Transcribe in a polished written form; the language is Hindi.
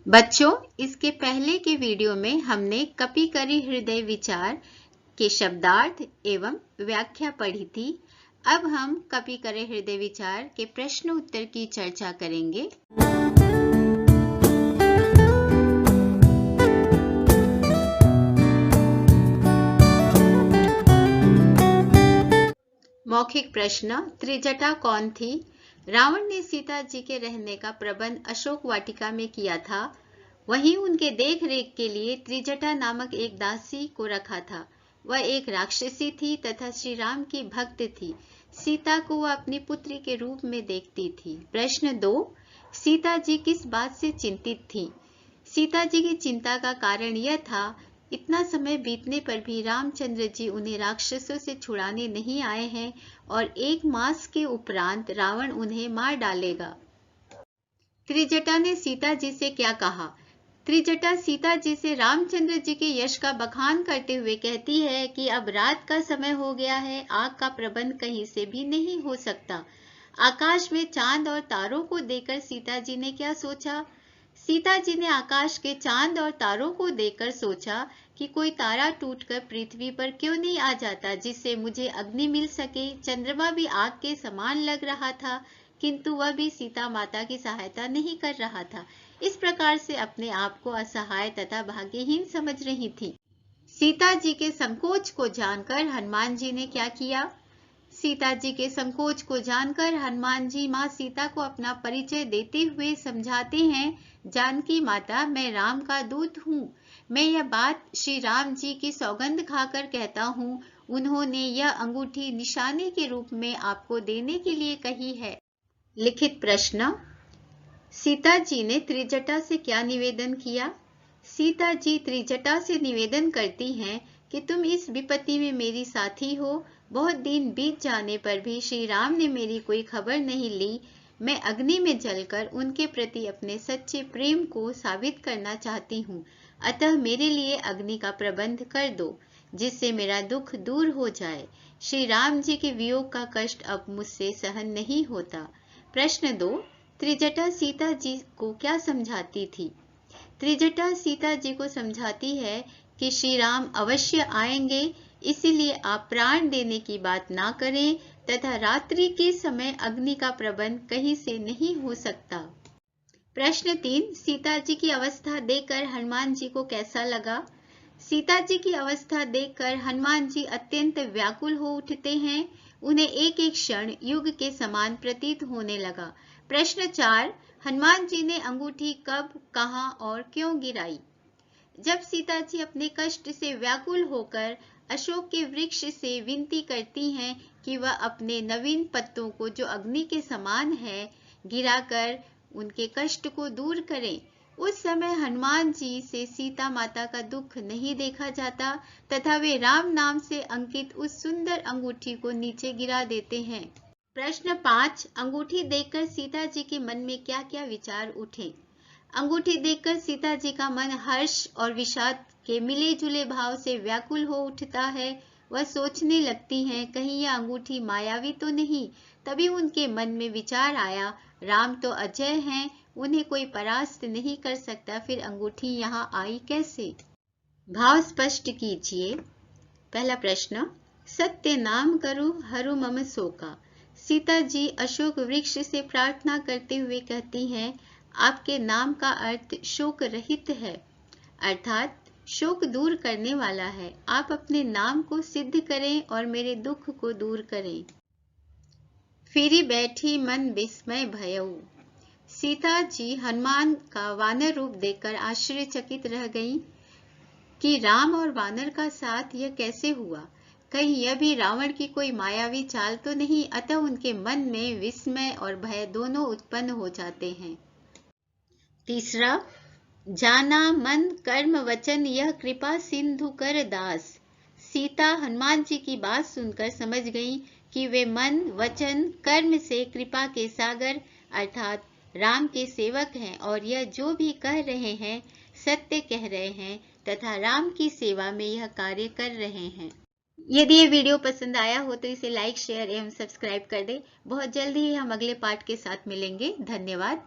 बच्चों, इसके पहले के वीडियो में हमने कपि करि हृदय विचार के शब्दार्थ एवं व्याख्या पढ़ी थी। अब हम कपि करि हृदय विचार के प्रश्न उत्तर की चर्चा करेंगे। मौखिक प्रश्न, त्रिजटा कौन थी? रावण ने सीता जी के रहने का प्रबंध अशोक वाटिका में किया था। वहीं उनके देख रेख के लिए त्रिजटा नामक एक दासी को रखा था। वह एक राक्षसी थी तथा श्री राम की भक्त थी। सीता को वह अपनी पुत्री के रूप में देखती थी। प्रश्न 2, सीता जी किस बात से चिंतित थी? सीता जी की चिंता का कारण यह था, इतना समय बीतने पर भी रामचंद्र जी उन्हें राक्षसों से छुड़ाने नहीं आए हैं और 1 मास के उपरांत रावण उन्हें मार डालेगा। त्रिजटा ने सीता जी से क्या कहा? त्रिजटा सीता जी से रामचंद्र जी के यश का बखान करते हुए कहती है कि अब रात का समय हो गया है, आग का प्रबंध कहीं से भी नहीं हो सकता। आकाश में चांद और तारों को देखकर सीता जी ने क्या सोचा? सीता जी ने आकाश के चांद और तारों को देखकर सोचा कि कोई तारा टूटकर पृथ्वी पर क्यों नहीं आ जाता, जिससे मुझे अग्नि मिल सके। चंद्रमा भी आग के समान लग रहा था, किंतु वह भी सीता माता की सहायता नहीं कर रहा था। इस प्रकार से अपने आप को असहाय तथा भाग्यहीन समझ रही थी। सीता जी के संकोच को जानकर हनुमान जी ने क्या किया? सीता जी के संकोच को जानकर हनुमान जी माँ सीता को अपना परिचय देते हुए समझाते हैं, जानकी माता, मैं राम का दूत हूँ। मैं यह बात श्री राम जी की सौगंध खाकर कहता हूँ। उन्होंने यह अंगूठी निशाने के रूप में आपको देने के लिए कही है। लिखित प्रश्न, सीता जी ने त्रिजटा से क्या निवेदन किया? सीता जी त्रिजटा से निवेदन करती हैं कि तुम इस विपत्ति में मेरी साथी हो। बहुत दिन बीत जाने पर भी श्री राम ने मेरी कोई खबर नहीं ली। मैं अग्नि में जलकर उनके प्रति अपने सच्चे प्रेम को साबित करना चाहती हूँ। अतः मेरे लिए अग्नि का प्रबंध कर दो, जिससे मेरा दुख दूर हो जाए। श्री राम जी के वियोग का कष्ट अब मुझसे सहन नहीं होता। प्रश्न 2, त्रिजटा सीता जी को क्या समझाती थी? त्रिजटा सीता जी को समझाती है कि श्री राम अवश्य आएंगे, इसीलिए आप प्राण देने की बात ना करें तथा रात्रि के समय अग्नि का प्रबंध कहीं से नहीं हो सकता। प्रश्न 3, सीता जी की अवस्था देखकर हनुमान जी को कैसा लगा? सीता जी की अवस्था देखकर हनुमान जी अत्यंत व्याकुल हो उठते हैं। उन्हें एक एक क्षण युग के समान प्रतीत होने लगा। प्रश्न 4, हनुमान जी ने अंगूठी कब, कहां और क्यों गिराई? जब सीता जी अपने कष्ट से व्याकुल होकर अशोक के वृक्ष से विनती करती हैं कि वह अपने नवीन पत्तों को, जो अग्नि के समान है, गिराकर उनके कष्ट को दूर करें, उस समय हनुमान जी से सीता माता का दुख नहीं देखा जाता तथा वे राम नाम से अंकित उस सुंदर अंगूठी को नीचे गिरा देते हैं। प्रश्न 5, अंगूठी देखकर सीता जी के मन में क्या क्या विचार उठे? अंगूठी देखकर सीता जी का मन हर्ष और विषाद के मिले जुले भाव से व्याकुल हो उठता है। वह सोचने लगती हैं, कहीं यह अंगूठी मायावी तो नहीं। तभी उनके मन में विचार आया, राम तो अजय हैं, उन्हें कोई परास्त नहीं कर सकता, फिर अंगूठी यहाँ आई कैसे? भाव स्पष्ट कीजिए। पहला प्रश्न, सत्य नाम करु हरु मम शोका। सीता जी अशोक वृक्ष से प्रार्थना करते हुए कहती हैं, आपके नाम का अर्थ शोक रहित है, अर्थात शोक दूर करने वाला है। आप अपने नाम को सिद्ध करें और मेरे दुख को दूर करें। फिरी बैठी मन विस्मय भयऊ। सीता जी हनुमान का वानर रूप देखकर आश्चर्यचकित रह गईं कि राम और वानर का साथ यह कैसे हुआ। कहीं यह भी रावण की कोई मायावी चाल तो नहीं। अतः उनके मन में विस्मय और भय दोनों उत्पन्न हो जाते हैं। तीसरा, जाना मन कर्म वचन यह कृपा सिंधु कर दास। सीता हनुमान जी की बात सुनकर समझ गई कि वे मन, वचन, कर्म से कृपा के सागर अर्थात राम के सेवक हैं और यह जो भी कह रहे हैं सत्य कह रहे हैं तथा राम की सेवा में यह कार्य कर रहे हैं। यदि ये वीडियो पसंद आया हो तो इसे लाइक, शेयर एवं सब्सक्राइब कर दें। बहुत जल्दी ही हम अगले पार्ट के साथ मिलेंगे। धन्यवाद।